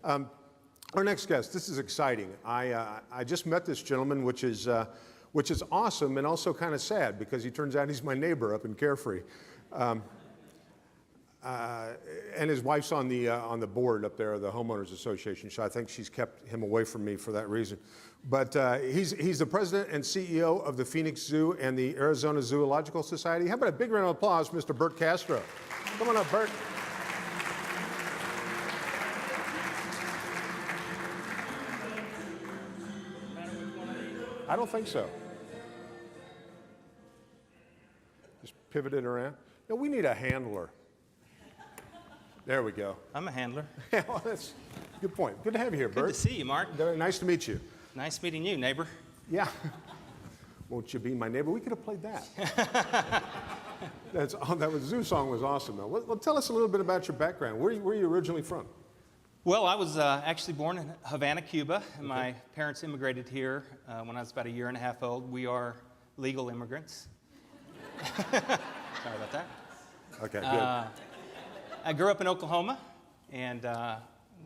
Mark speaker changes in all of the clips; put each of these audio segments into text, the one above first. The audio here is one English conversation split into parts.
Speaker 1: Our next guest, this is exciting. I just met this gentleman, which is awesome and also kind of sad because he turns out he's my neighbor up in Carefree. And his wife's on the board up there of the Homeowners Association, so I think she's kept him away from me for that reason. But he's the president and CEO of the Phoenix Zoo and the Arizona Zoological Society. How about a big round of applause for Mr. Bert Castro? Come on up, Bert. I don't think so. Just pivot it around. No, we need a handler. There we go.
Speaker 2: I'm a handler.
Speaker 1: Yeah, well, that's a good point. Good to have you here, Bert.
Speaker 2: Good to see you, Mark.
Speaker 1: Nice to meet you.
Speaker 2: Nice meeting you, neighbor.
Speaker 1: Yeah. Won't you be my neighbor? We could have played that. That zoo song was awesome, though. Well, tell us a little bit about your background. Where are you originally from?
Speaker 2: Well, I was actually born in Havana, Cuba, and my parents immigrated here when I was about a year and a half old. We are legal immigrants. Sorry about that.
Speaker 1: Okay, good.
Speaker 2: I grew up in Oklahoma and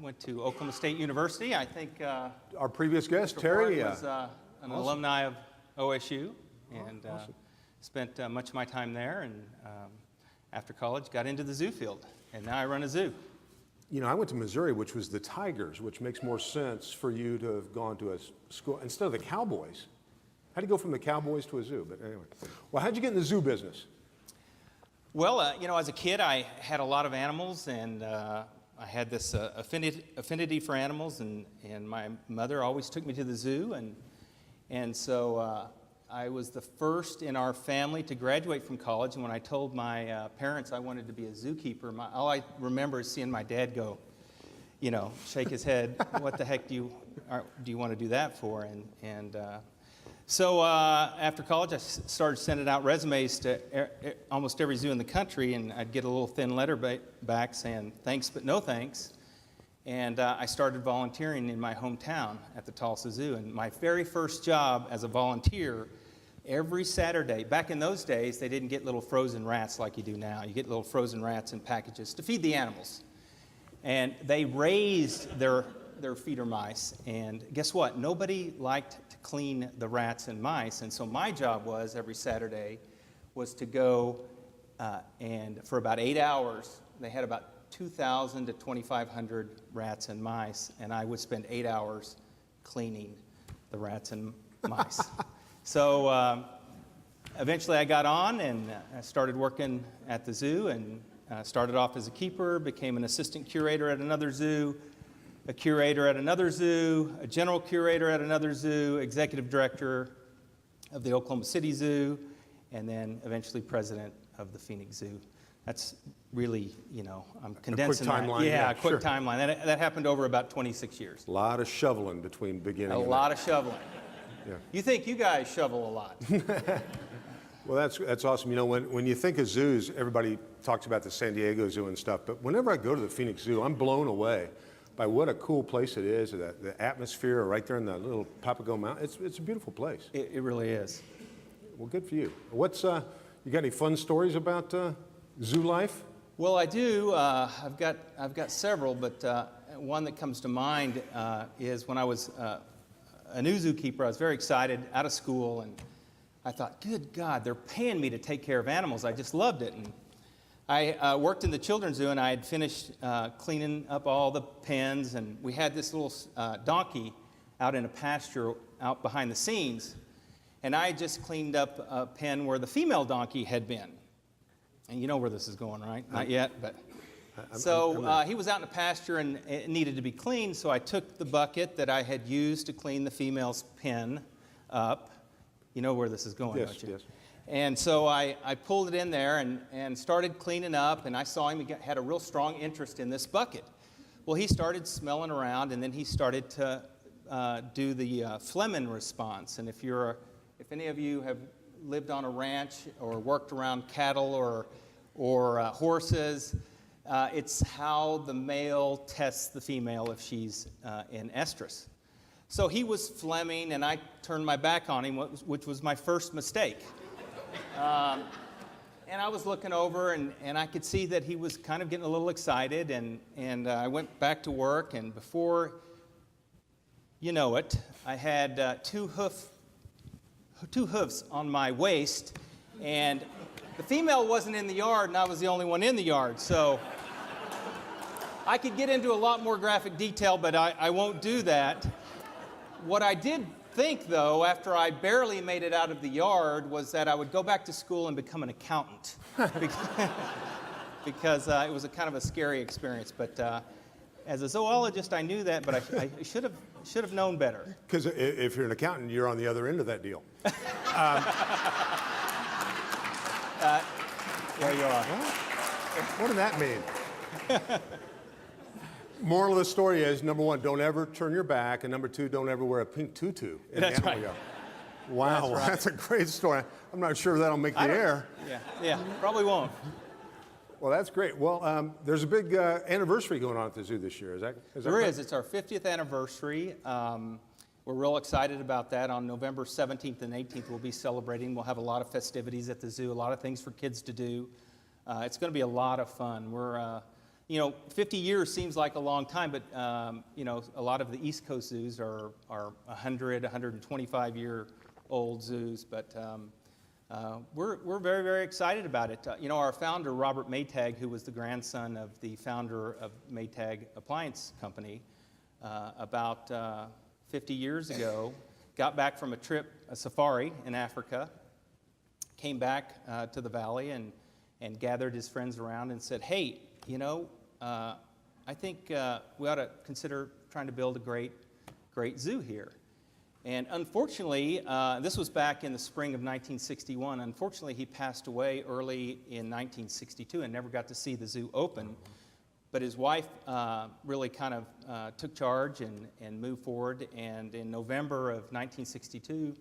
Speaker 2: went to Oklahoma State University. I think
Speaker 1: our previous guest, Terry,
Speaker 2: was an alumni of OSU, and spent much of my time there. And after college, got into the zoo field, and now I run a zoo.
Speaker 1: You know, I went to Missouri, which was the Tigers, which makes more sense for you to have gone to a school instead of the Cowboys. How'd you go from the Cowboys to a zoo? But anyway, well, how'd you get in the zoo business?
Speaker 2: Well, you know, as a kid, I had a lot of animals, and I had this affinity for animals, and my mother always took me to the zoo, and so I was the first in our family to graduate from college, and when I told my parents I wanted to be a zookeeper, all I remember is seeing my dad go, you know, shake his head, what the heck do you want to do that for? So after college, I started sending out resumes to almost every zoo in the country, and I'd get a little thin letter back saying, thanks, but no thanks. And I started volunteering in my hometown at the Tulsa Zoo. And my very first job as a volunteer, every Saturday, back in those days, they didn't get little frozen rats like you do now. You get little frozen rats in packages to feed the animals. And they raised their feeder mice. And guess what? Nobody liked to clean the rats and mice. And so my job was, every Saturday, was to go and for about 8 hours, they had about 2,000 to 2,500 rats and mice, and I would spend 8 hours cleaning the rats and mice. So eventually I got on, and I started working at the zoo, and started off as a keeper, became an assistant curator at another zoo, a curator at another zoo, a general curator at another zoo, executive director of the Oklahoma City Zoo, and then eventually president of the Phoenix Zoo. That's really, you know, I'm condensing
Speaker 1: a quick timeline.
Speaker 2: Yeah, a quick timeline. That happened over about 26 years.
Speaker 1: A lot of shoveling between beginning and
Speaker 2: A lot of shoveling.
Speaker 1: Yeah.
Speaker 2: You think you guys shovel a lot.
Speaker 1: Well, that's awesome. You know, when you think of zoos, everybody talks about the San Diego Zoo and stuff, but whenever I go to the Phoenix Zoo, I'm blown away by what a cool place it is, the atmosphere right there in the little Papago Mountain. It's a beautiful place.
Speaker 2: It really is.
Speaker 1: Well, good for you. What's you got any fun stories about zoo life?
Speaker 2: Well, I do. I've got several, but one that comes to mind is when I was a new zookeeper. I was very excited, out of school, and I thought, good God, they're paying me to take care of animals. I just loved it. And I worked in the children's zoo, and I had finished cleaning up all the pens, and we had this little donkey out in a pasture out behind the scenes, and I had just cleaned up a pen where the female donkey had been. And you know where this is going, right? Not yet, but... he was out in the pasture, and it needed to be cleaned, so I took the bucket that I had used to clean the female's pen up. You know where this is going, don't you?
Speaker 1: Yes.
Speaker 2: And so I pulled it in there and started cleaning up, and I saw him. He had a real strong interest in this bucket. Well, he started smelling around, and then he started to do the Flehmen response. And if any of you have lived on a ranch or worked around cattle or horses, it's how the male tests the female if she's in estrus. So he was Fleming, and I turned my back on him, which was my first mistake. and I was looking over, and I could see that he was kind of getting a little excited, and I went back to work, and before you know it, I had two hoofs on my waist, and the female wasn't in the yard, and I was the only one in the yard. So I could get into a lot more graphic detail, but I won't do that. What I did think, though, after I barely made it out of the yard, was that I would go back to school and become an accountant, because it was a kind of a scary experience. But as a zoologist, I knew that, but I should have known better.
Speaker 1: Because if you're an accountant, you're on the other end of that deal.
Speaker 2: There you are.
Speaker 1: What did that mean? Moral of the story is, number one, don't ever turn your back, and number two, don't ever wear a pink tutu in
Speaker 2: That's
Speaker 1: the animal
Speaker 2: right.
Speaker 1: yard. Wow,
Speaker 2: That's right.
Speaker 1: that's a great story. I'm not sure that'll make the air.
Speaker 2: Yeah, probably won't.
Speaker 1: Well, that's great. Well, there's a big anniversary going on at the zoo this year. Is that
Speaker 2: There
Speaker 1: right?
Speaker 2: is. It's our 50th anniversary. We're real excited about that. On November 17th and 18th, we'll be celebrating. We'll have a lot of festivities at the zoo, a lot of things for kids to do. It's going to be a lot of fun. We're 50 years seems like a long time, but a lot of the East Coast zoos are 100, 125-year-old zoos. But we're very, very excited about it. Our founder, Robert Maytag, who was the grandson of the founder of Maytag Appliance Company, about 50 years ago, got back from a safari in Africa, came back to the valley and gathered his friends around and said, hey, I think we ought to consider trying to build a great zoo here. And unfortunately, this was back in the spring of 1961. Unfortunately, he passed away early in 1962 and never got to see the zoo open. But his wife really kind of took charge and moved forward. And in November of 1962,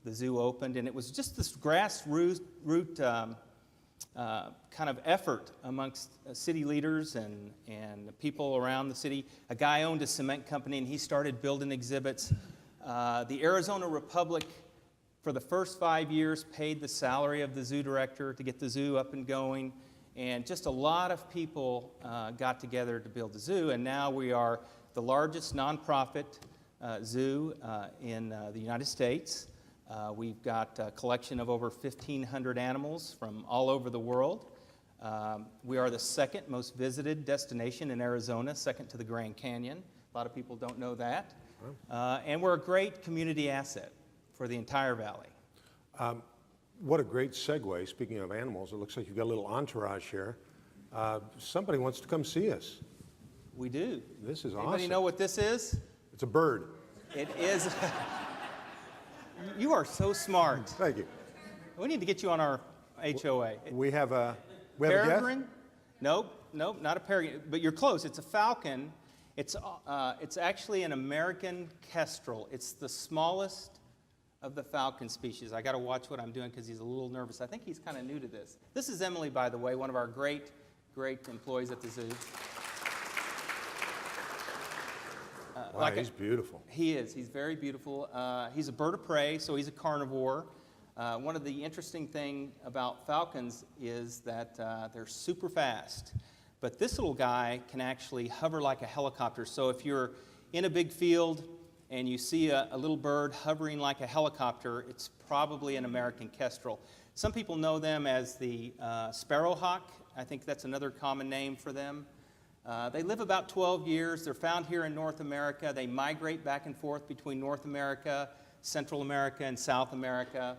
Speaker 2: the zoo opened. And it was just this grassroots kind of effort amongst city leaders and people around the city. A guy owned a cement company, and he started building exhibits. The Arizona Republic, for the first 5 years, paid the salary of the zoo director to get the zoo up and going. And just a lot of people got together to build the zoo. And now we are the largest nonprofit zoo in the United States. We've got a collection of over 1,500 animals from all over the world. We are the second most visited destination in Arizona, second to the Grand Canyon. A lot of people don't know that. And we're a great community asset for the entire valley.
Speaker 1: What a great segue. Speaking of animals, it looks like you've got a little entourage here. Somebody wants to come see us.
Speaker 2: We do.
Speaker 1: This is
Speaker 2: Anybody
Speaker 1: awesome.
Speaker 2: know what this is?
Speaker 1: It's a bird.
Speaker 2: It is. You are so smart.
Speaker 1: Thank you.
Speaker 2: We need to get you on our HOA.
Speaker 1: We have a guest?
Speaker 2: Peregrine? Nope, not a peregrine. But you're close. It's a falcon. It's actually an American kestrel. It's the smallest of the falcon species. I got to watch what I'm doing because he's a little nervous. I think he's kind of new to this. This is Emily, by the way, one of our great employees at the zoo.
Speaker 1: Wow, he's beautiful.
Speaker 2: He is. He's very beautiful. He's a bird of prey, so he's a carnivore. One of the interesting things about falcons is that they're super fast. But this little guy can actually hover like a helicopter. So if you're in a big field and you see a little bird hovering like a helicopter, it's probably an American kestrel. Some people know them as the Sparrow Hawk. I think that's another common name for them. They live about 12 years. They're found here in North America. They migrate back and forth between North America, Central America, and South America.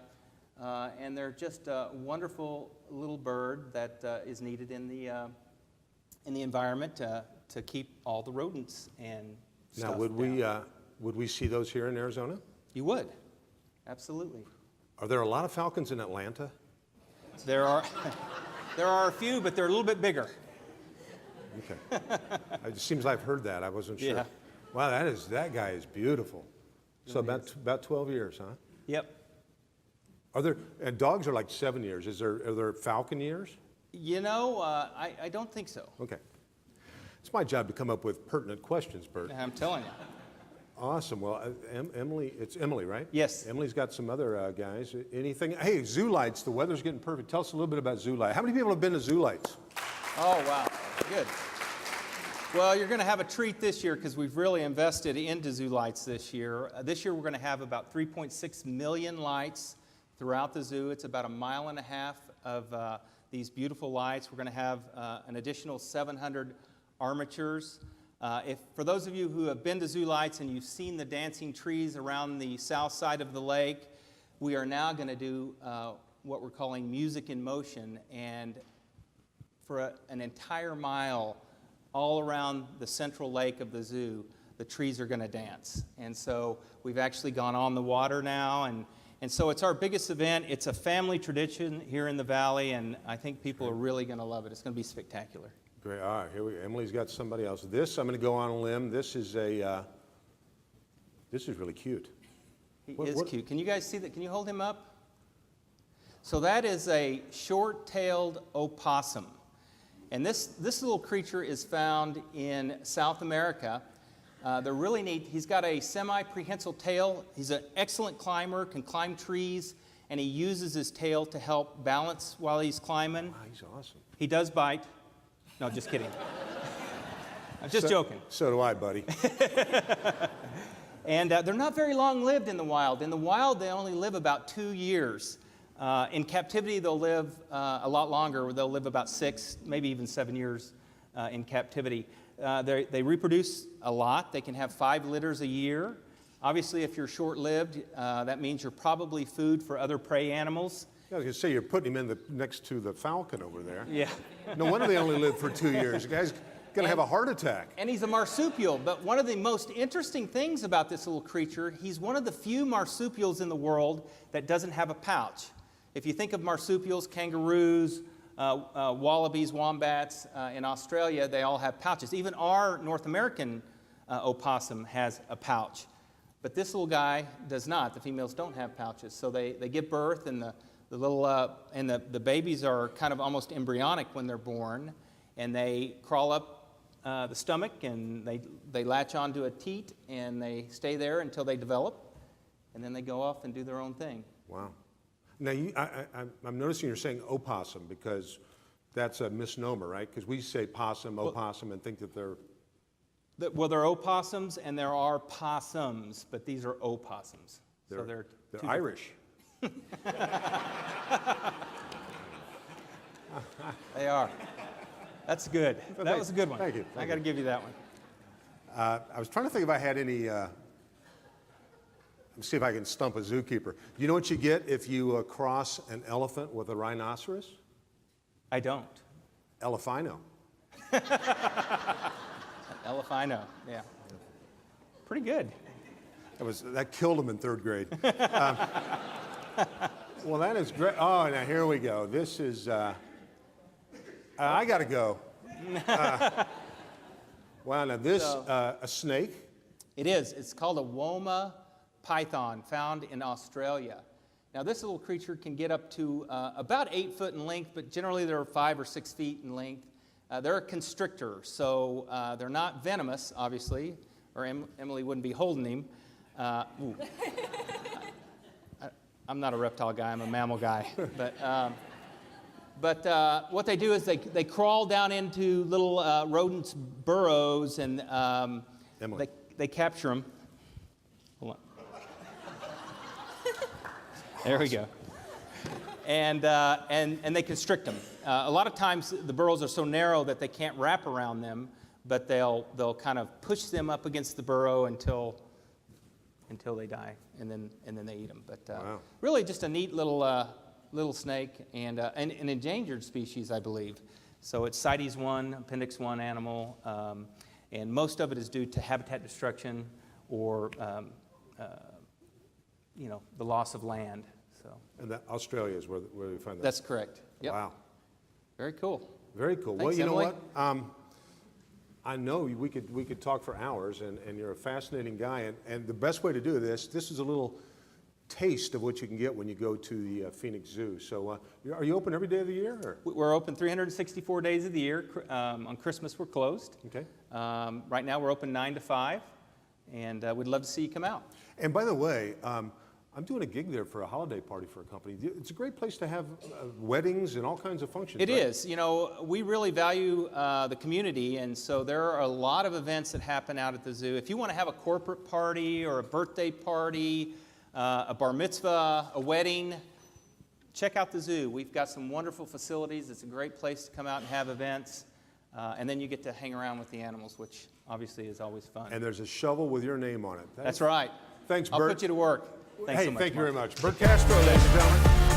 Speaker 2: And they're just a wonderful little bird that is needed in the environment to keep all the rodents and stuff
Speaker 1: Now, would we see those here in Arizona?
Speaker 2: You would, absolutely.
Speaker 1: Are there a lot of falcons in Atlanta?
Speaker 2: There are a few, but they're a little bit bigger.
Speaker 1: Okay. It seems I've heard that. I wasn't sure.
Speaker 2: Yeah.
Speaker 1: Wow, that guy is beautiful. So about 12 years, huh?
Speaker 2: Yep.
Speaker 1: And dogs are like 7 years. Are there falcon years?
Speaker 2: I don't think so.
Speaker 1: Okay. It's my job to come up with pertinent questions, Bert.
Speaker 2: I'm telling you.
Speaker 1: Awesome. Well, Emily, it's Emily, right?
Speaker 2: Yes.
Speaker 1: Emily's got some other guys. Anything? Hey, Zoo Lights, the weather's getting perfect. Tell us a little bit about Zoo Lights. How many people have been to Zoo Lights?
Speaker 2: Oh, wow. Good. Well, you're going to have a treat this year because we've really invested into Zoo Lights this year. This year we're going to have about 3.6 million lights throughout the zoo. It's about 1.5 miles of these beautiful lights. We're going to have an additional 700 armatures. For those of you who have been to Zoo Lights and you've seen the dancing trees around the south side of the lake, we are now going to do what we're calling music in motion, and for an entire mile all around the central lake of the zoo, the trees are going to dance. And so we've actually gone on the water now, and so it's our biggest event. It's a family tradition here in the valley, and I think people are really going to love it. It's going to be spectacular.
Speaker 1: Great. All right, here we go. Emily's got somebody else. This, I'm going to go on a limb. This is really cute.
Speaker 2: He is cute. Can you guys see that? Can you hold him up? So that is a short-tailed opossum. And this little creature is found in South America. They're really neat. He's got a semi-prehensile tail. He's an excellent climber, can climb trees, and he uses his tail to help balance while he's climbing.
Speaker 1: Wow, he's awesome.
Speaker 2: He does bite. No, just kidding. I'm just joking.
Speaker 1: So do I, buddy.
Speaker 2: And they're not very long-lived in the wild. In the wild, they only live about 2 years. In captivity, they'll live a lot longer. They'll live about 6, maybe even 7 years in captivity. They reproduce a lot. They can have 5 litters a year. Obviously, if you're short-lived, that means you're probably food for other prey animals.
Speaker 1: I was going to say, you're putting him next to the falcon over there.
Speaker 2: Yeah.
Speaker 1: No wonder they only live for 2 years. The guy's going to have a heart attack.
Speaker 2: And he's a marsupial. But one of the most interesting things about this little creature, he's one of the few marsupials in the world that doesn't have a pouch. If you think of marsupials, kangaroos, wallabies, wombats in Australia, they all have pouches. Even our North American opossum has a pouch. But this little guy does not. The females don't have pouches. So they give birth, and the babies are kind of almost embryonic when they're born, and they crawl up the stomach, and they latch onto a teat, and they stay there until they develop, and then they go off and do their own thing.
Speaker 1: Wow. Now, I'm noticing you're saying opossum because that's a misnomer, right? Because we say possum, opossum, and think that they're...
Speaker 2: Well, there are opossums, and there are possums, but these are opossums.
Speaker 1: They're Irish.
Speaker 2: They are. That's good. That was a good one.
Speaker 1: Thank you.
Speaker 2: I got to give you that one.
Speaker 1: I was trying to think if I had any... Let's see if I can stump a zookeeper. Do you know what you get if you cross an elephant with a rhinoceros?
Speaker 2: I don't.
Speaker 1: Elephino.
Speaker 2: Elephino, yeah. Pretty good.
Speaker 1: That killed him in 3rd grade. Well, that is great. Oh, now here we go. This is, I got to go. Wow, now this, a snake?
Speaker 2: It is. It's called a Woma python, found in Australia. Now, this little creature can get up to about 8 foot in length, but generally they're 5 or 6 feet in length. They're a constrictor, so they're not venomous, obviously, or Emily wouldn't be holding him. I'm not a reptile guy, I'm a mammal guy. But what they do is they crawl down into little rodents' burrows, and they capture them. Hold on. There we go. And they constrict them. A lot of times the burrows are so narrow that they can't wrap around them, but they'll kind of push them up against the burrow until they die, and then they eat them. But
Speaker 1: wow.
Speaker 2: Really just a neat little snake, and an endangered species, I believe. So it's CITES 1, Appendix 1 animal, and most of it is due to habitat destruction or the loss of land. So.
Speaker 1: And that Australia is where we find that.
Speaker 2: That's correct. Yep.
Speaker 1: Wow.
Speaker 2: Very cool.
Speaker 1: Very cool.
Speaker 2: Thanks,
Speaker 1: well, you
Speaker 2: Emily.
Speaker 1: know what? I know we could talk for hours, and you're a fascinating guy. And the best way to do this is a little taste of what you can get when you go to the Phoenix Zoo. So are you open every day of the year? Or?
Speaker 2: We're open 364 days of the year. On Christmas, we're closed.
Speaker 1: Okay.
Speaker 2: Right now, we're open 9 to 5. and we'd love to see you come out.
Speaker 1: And by the way, I'm doing a gig there for a holiday party for a company. It's a great place to have weddings and all kinds of functions.
Speaker 2: It
Speaker 1: right?
Speaker 2: is. You know, we really value the community, and so there are a lot of events that happen out at the zoo. If you want to have a corporate party or a birthday party, a bar mitzvah, a wedding, check out the zoo. We've got some wonderful facilities. It's a great place to come out and have events, and then you get to hang around with the animals, which obviously is always fun.
Speaker 1: And there's a shovel with your name on it.
Speaker 2: That's right.
Speaker 1: Thanks, Bert.
Speaker 2: I'll put you to work. Thanks so much,
Speaker 1: Thank you
Speaker 2: Mark.
Speaker 1: very much. Bert Castro, ladies and gentlemen.